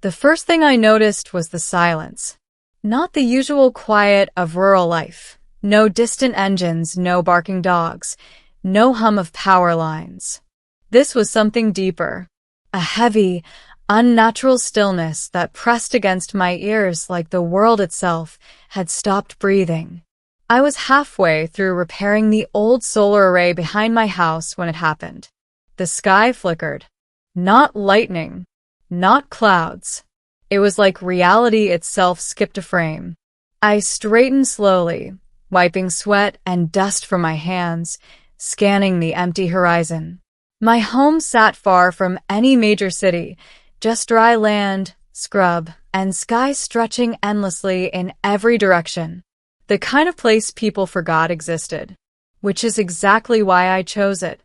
The first thing I noticed was the silence. Not the usual quiet of rural life. No distant engines, no barking dogs, no hum of power lines. This was something deeper. A heavy, unnatural stillness that pressed against my ears like the world itself had stopped breathing. I was halfway through repairing the old solar array behind my house when it happened. The sky flickered. Not lightning, not clouds. It was like reality itself skipped a frame. I straightened slowly, wiping sweat and dust from my hands, scanning the empty horizon. My home sat far from any major city, just dry land, scrub, and sky stretching endlessly in every direction. The kind of place people forgot existed, which is exactly why I chose it.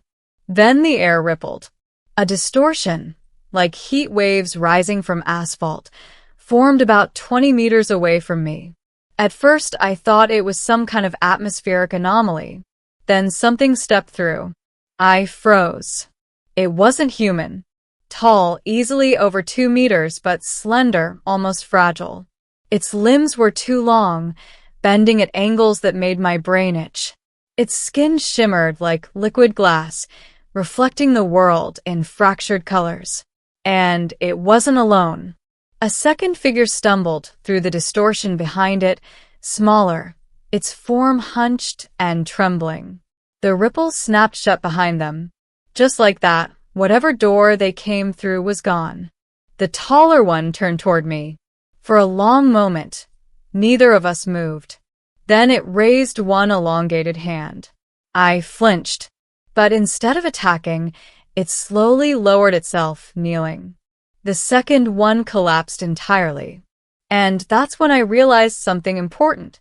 Then the air rippled. A distortion, like heat waves rising from asphalt, formed about 20 meters away from me. At first, I thought it was some kind of atmospheric anomaly. Then something stepped through. I froze. It wasn't human. Tall, easily over 2 meters, but slender, almost fragile. Its limbs were too long, bending at angles that made my brain itch. Its skin shimmered like liquid glass, reflecting the world in fractured colors. And it wasn't alone. A second figure stumbled through the distortion behind it, smaller, its form hunched and trembling. The ripples snapped shut behind them. Just like that, whatever door they came through was gone. The taller one turned toward me. For a long moment, neither of us moved. Then it raised one elongated hand. I flinched, but instead of attacking, it slowly lowered itself, kneeling. The second one collapsed entirely. And that's when I realized something important.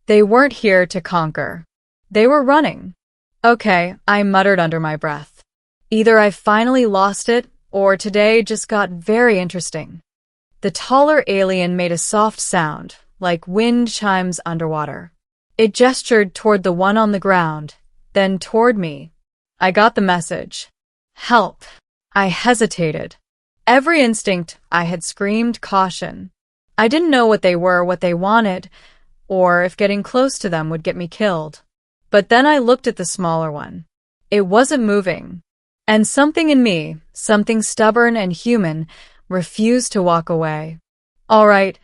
They weren't here to conquer. They were running. Okay, I muttered under my breath. Either I finally lost it, or today just got very interesting. The taller alien made a soft sound, like wind chimes underwater. It gestured toward the one on the ground, then toward me. I got the message. Help. I hesitated. Every instinct, I had screamed caution. I didn't know what they were, what they wanted, or if getting close to them would get me killed. But then I looked at the smaller one. It wasn't moving. And something in me, something stubborn and human, refused to walk away. All right,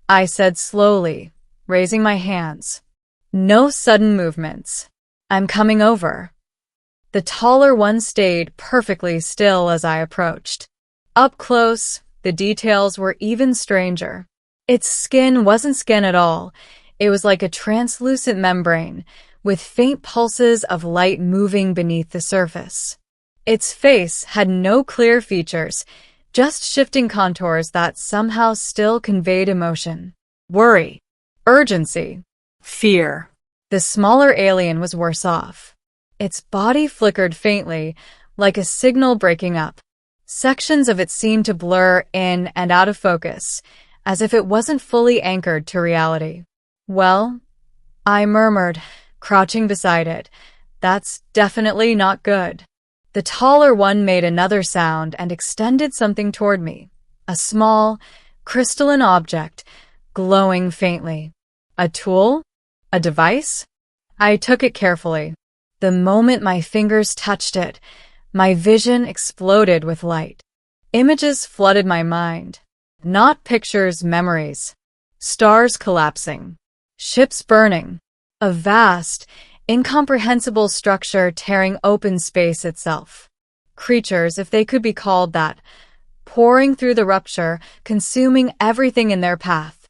I said slowly, raising my hands. No sudden movements. I'm coming over. The taller one stayed perfectly still as I approached. Up close, the details were even stranger. Its skin wasn't skin at all. It was like a translucent membrane, with faint pulses of light moving beneath the surface. Its face had no clear features, just shifting contours that somehow still conveyed emotion. Worry, urgency, fear. The smaller alien was worse off. Its body flickered faintly, like a signal breaking up. Sections of it seemed to blur in and out of focus, as if it wasn't fully anchored to reality. Well, I murmured, crouching beside it. That's definitely not good. The taller one made another sound and extended something toward me. A small, crystalline object, glowing faintly. A tool? A device? I took it carefully. The moment my fingers touched it, my vision exploded with light. Images flooded my mind. Not pictures, memories. Stars collapsing. Ships burning. A vast, incomprehensible structure tearing open space itself. Creatures, if they could be called that, pouring through the rupture, consuming everything in their path.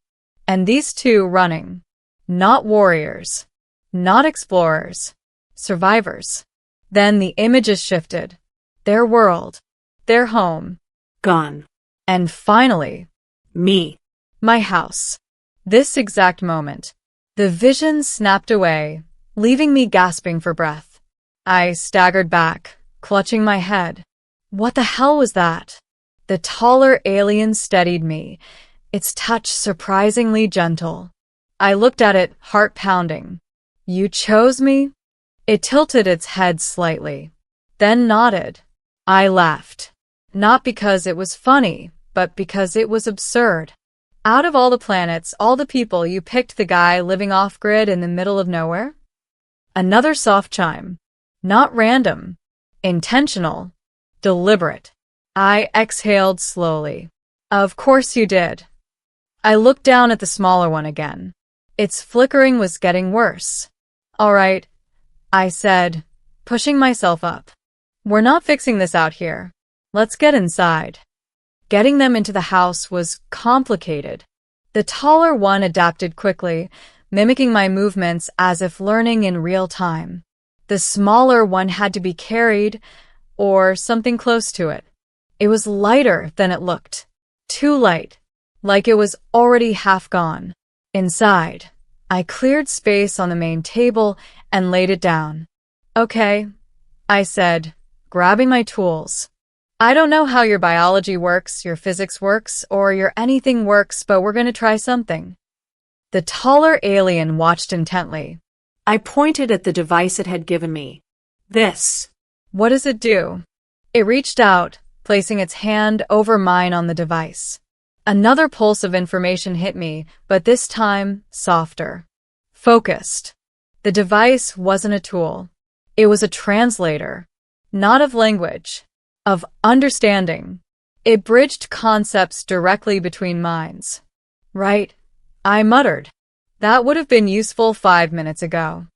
And these two running. Not warriors. Not explorers. Survivors. Then the images shifted. Their world. Their home. Gone. And finally, Me. my house. This exact moment. The vision snapped away, leaving me gasping for breath. I staggered back, clutching my head. What the hell was that? The taller alien steadied me, its touch surprisingly gentle. I looked at it, heart pounding. You chose me? It tilted its head slightly, then nodded. I laughed. Not because it was funny, but because it was absurd. Out of all the planets, all the people, you picked the guy living off-grid in the middle of nowhere? Another soft chime. Not random. Intentional. Deliberate. I exhaled slowly. Of course you did. I looked down at the smaller one again. Its flickering was getting worse. All right, I said, pushing myself up. We're not fixing this out here. Let's get inside. Getting them into the house was complicated. The taller one adapted quickly, mimicking my movements as if learning in real time. The smaller one had to be carried, or something close to it. It was lighter than it looked. Too light, like it was already half gone. Inside, I cleared space on the main table and laid it down. Okay, I said, grabbing my tools. I don't know how your biology works, your physics works, or your anything works, but we're going to try something. The taller alien watched intently. I pointed at the device it had given me. This. What does it do? It reached out, placing its hand over mine on the device. Another pulse of information hit me, but this time softer. Focused. The device wasn't a tool. It was a translator. Not of language. Of understanding. It bridged concepts directly between minds. Right, I muttered. That would have been useful 5 minutes ago.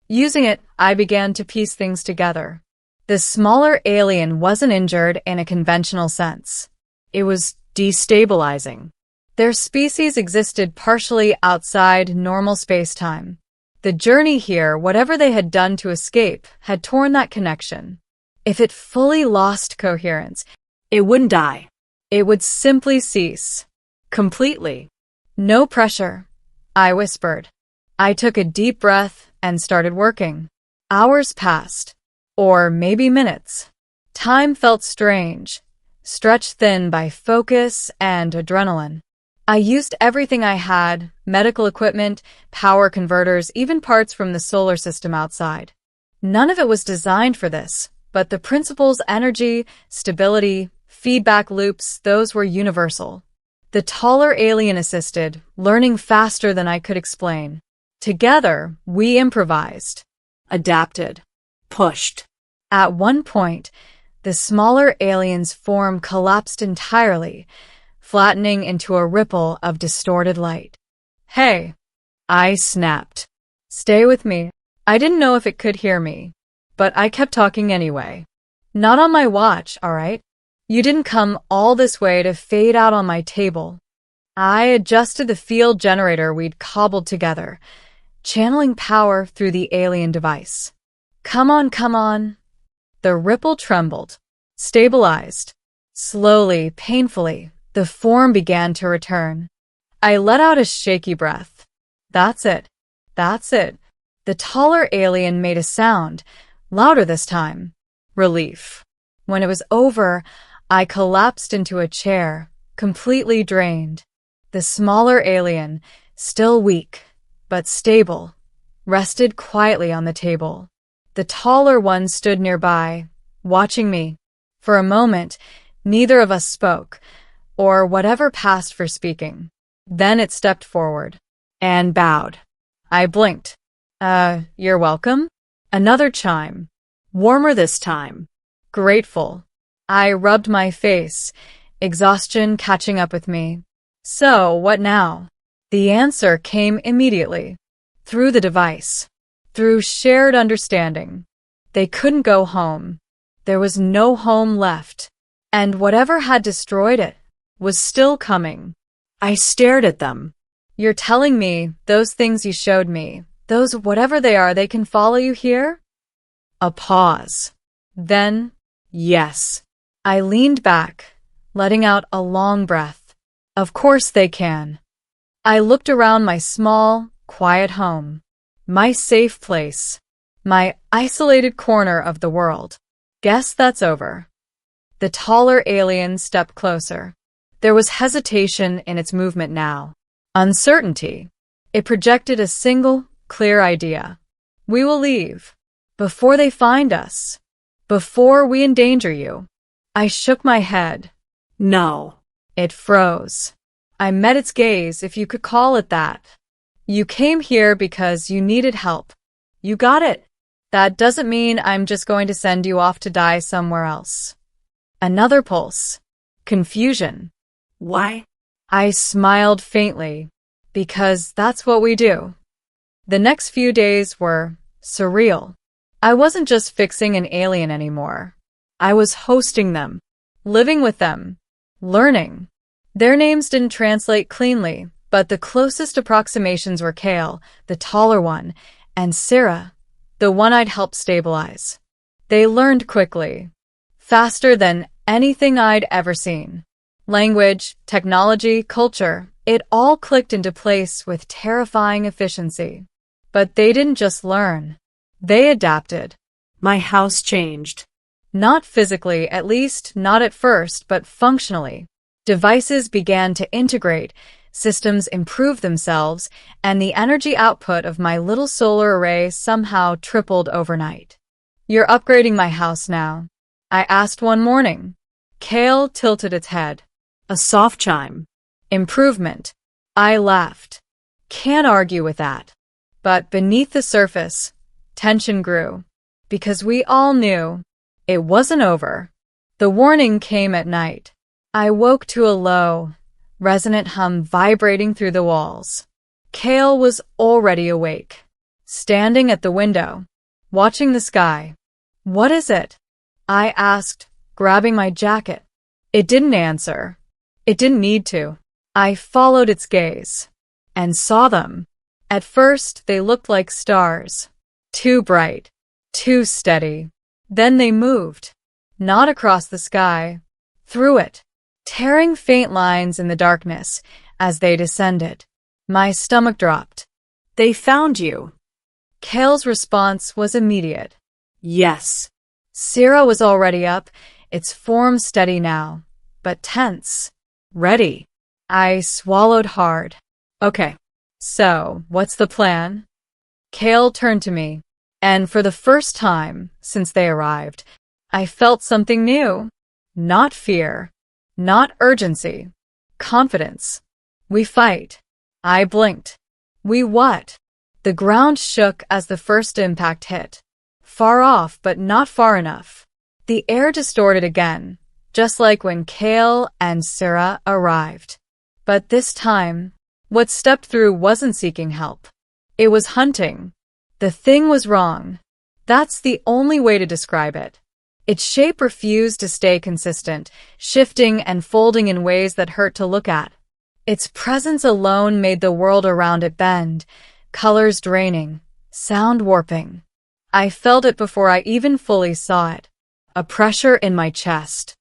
Using it, I began to piece things together. The smaller alien wasn't injured in a conventional sense. It was destabilizing. Their species existed partially outside normal space-time. The journey here, whatever they had done to escape, had torn that connection. If it fully lost coherence, it wouldn't die. It would simply cease. Completely. No pressure, I whispered. I took a deep breath and started working. Hours passed. Or maybe minutes. Time felt strange, stretched thin by focus and adrenaline. I used everything I had, medical equipment, power converters, even parts from the solar system outside. None of it was designed for this, but the principles, energy, stability, feedback loops, those were universal. The taller alien assisted, learning faster than I could explain. Together, we improvised. Adapted. Pushed. At one point, the smaller alien's form collapsed entirely, flattening into a ripple of distorted light. Hey, I snapped. Stay with me. I didn't know if it could hear me, but I kept talking anyway. Not on my watch, all right? You didn't come all this way to fade out on my table. I adjusted the field generator we'd cobbled together, channeling power through the alien device. Come on, come on. The ripple trembled, stabilized. Slowly, painfully, the form began to return. I let out a shaky breath. That's it. That's it. The taller alien made a sound, louder this time. Relief. When it was over, I collapsed into a chair, completely drained. The smaller alien, still weak, but stable, rested quietly on the table. The taller one stood nearby, watching me. For a moment, neither of us spoke, or whatever passed for speaking. Then it stepped forward and bowed. I blinked. You're welcome? Another chime. Warmer this time. Grateful. I rubbed my face, exhaustion catching up with me. So, what now? The answer came immediately. Through the device. Through shared understanding. They couldn't go home. There was no home left. And whatever had destroyed it was still coming. I stared at them. You're telling me those things you showed me, those whatever they are, they can follow you here? A pause. Then, yes. I leaned back, letting out a long breath. Of course they can. I looked around my small, quiet home. My safe place. My isolated corner of the world. Guess that's over. The taller alien stepped closer. There was hesitation in its movement now. Uncertainty. It projected a single, clear idea. We will leave. Before they find us. Before we endanger you. I shook my head. No. It froze. I met its gaze, if you could call it that. You came here because you needed help. You got it. That doesn't mean I'm just going to send you off to die somewhere else. Another pulse. Confusion. Why? I smiled faintly, because that's what we do. The next few days were surreal. I wasn't just fixing an alien anymore. I was hosting them, living with them, learning. Their names didn't translate cleanly, but the closest approximations were Kale, the taller one, and Sarah, the one I'd helped stabilize. They learned quickly, faster than anything I'd ever seen. Language, technology, culture, it all clicked into place with terrifying efficiency. But they didn't just learn. They adapted. My house changed. Not physically, at least not at first, but functionally. Devices began to integrate, systems improved themselves, and the energy output of my little solar array somehow tripled overnight. You're upgrading my house now, I asked one morning. Kale tilted its head. A soft chime. Improvement. I laughed. Can't argue with that. But beneath the surface, tension grew. Because we all knew it wasn't over. The warning came at night. I woke to a low, resonant hum vibrating through the walls. Kale was already awake, standing at the window, watching the sky. What is it? I asked, grabbing my jacket. It didn't answer. It didn't need to. I followed its gaze and saw them. At first, they looked like stars. Too bright, too steady. Then they moved, not across the sky, through it, tearing faint lines in the darkness as they descended. My stomach dropped. They found you. Kale's response was immediate. Yes. Sarah was already up, its form steady now, but tense. Ready. I swallowed hard. Okay, so what's the plan? Kale turned to me, and for the first time since they arrived, I felt something new. Not fear, not urgency, confidence. We fight. I blinked. We what? The ground shook as the first impact hit. Far off, but not far enough. The air distorted again, just like when Kale and Sarah arrived. But this time, what stepped through wasn't seeking help. It was hunting. The thing was wrong. That's the only way to describe it. Its shape refused to stay consistent, shifting and folding in ways that hurt to look at. Its presence alone made the world around it bend, colors draining, sound warping. I felt it before I even fully saw it. A pressure in my chest.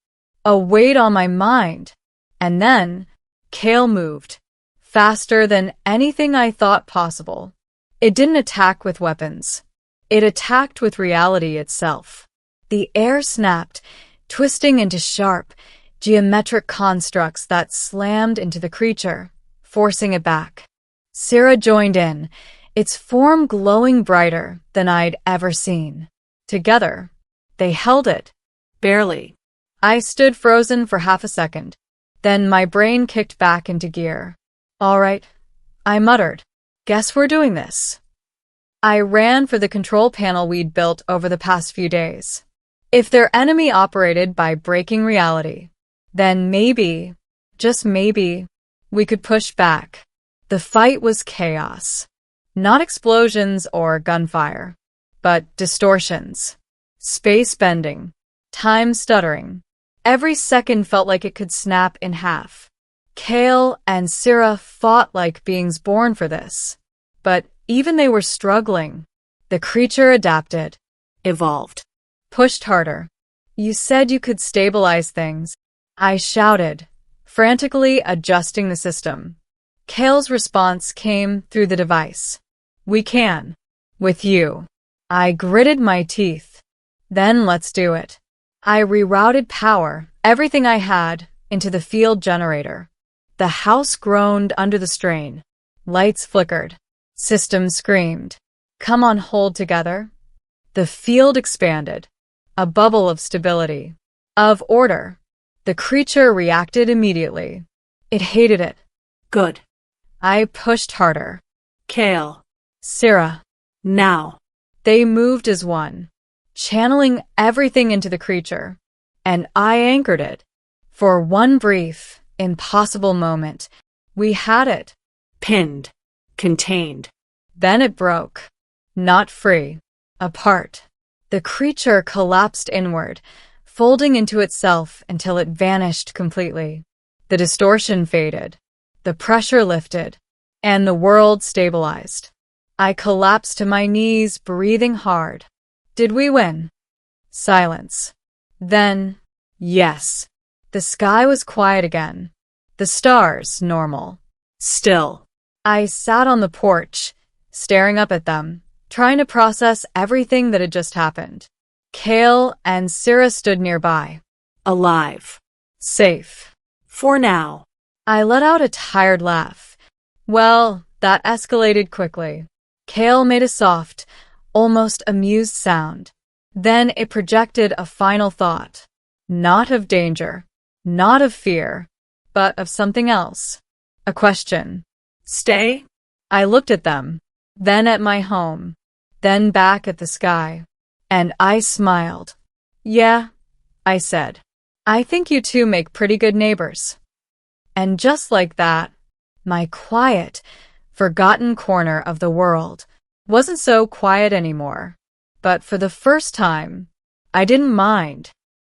A weight on my mind. And then, Kale moved. Faster than anything I thought possible. It didn't attack with weapons. It attacked with reality itself. The air snapped, twisting into sharp, geometric constructs that slammed into the creature, forcing it back. Sarah joined in, its form glowing brighter than I'd ever seen. Together, they held it. Barely. I stood frozen for half a second. Then my brain kicked back into gear. All right, I muttered. Guess we're doing this. I ran for the control panel we'd built over the past few days. If their enemy operated by breaking reality, then maybe, just maybe, we could push back. The fight was chaos. Not explosions or gunfire, but distortions. Space bending. Time stuttering. Every second felt like it could snap in half. Kale and Sarah fought like beings born for this. But even they were struggling. The creature adapted. Evolved. Pushed harder. You said you could stabilize things. I shouted, frantically adjusting the system. Kale's response came through the device. We can. With you. I gritted my teeth. Then let's do it. I rerouted power, everything I had, into the field generator. The house groaned under the strain. Lights flickered. Systems screamed. Come on, hold together. The field expanded. A bubble of stability. Of order. The creature reacted immediately. It hated it. Good. I pushed harder. Kale. Syrah. Now. They moved as one, channeling everything into the creature, and I anchored it. For one brief, impossible moment, we had it. Pinned. Contained. Then it broke. Not free. Apart. The creature collapsed inward, folding into itself until it vanished completely. The distortion faded. The pressure lifted. And the world stabilized. I collapsed to my knees, breathing hard. Did we win? Silence. Then, yes. The sky was quiet again. The stars normal. Still. I sat on the porch, staring up at them, trying to process everything that had just happened. Kale and Syrah stood nearby. Alive. Safe. For now. I let out a tired laugh. Well, that escalated quickly. Kale made a soft, almost amused sound. Then it projected a final thought. Not of danger, not of fear, but of something else. A question. Stay? I looked at them, then at my home, then back at the sky, and I smiled. Yeah, I said. I think you two make pretty good neighbors. And just like that, my quiet, forgotten corner of the world wasn't so quiet anymore. But for the first time, I didn't mind.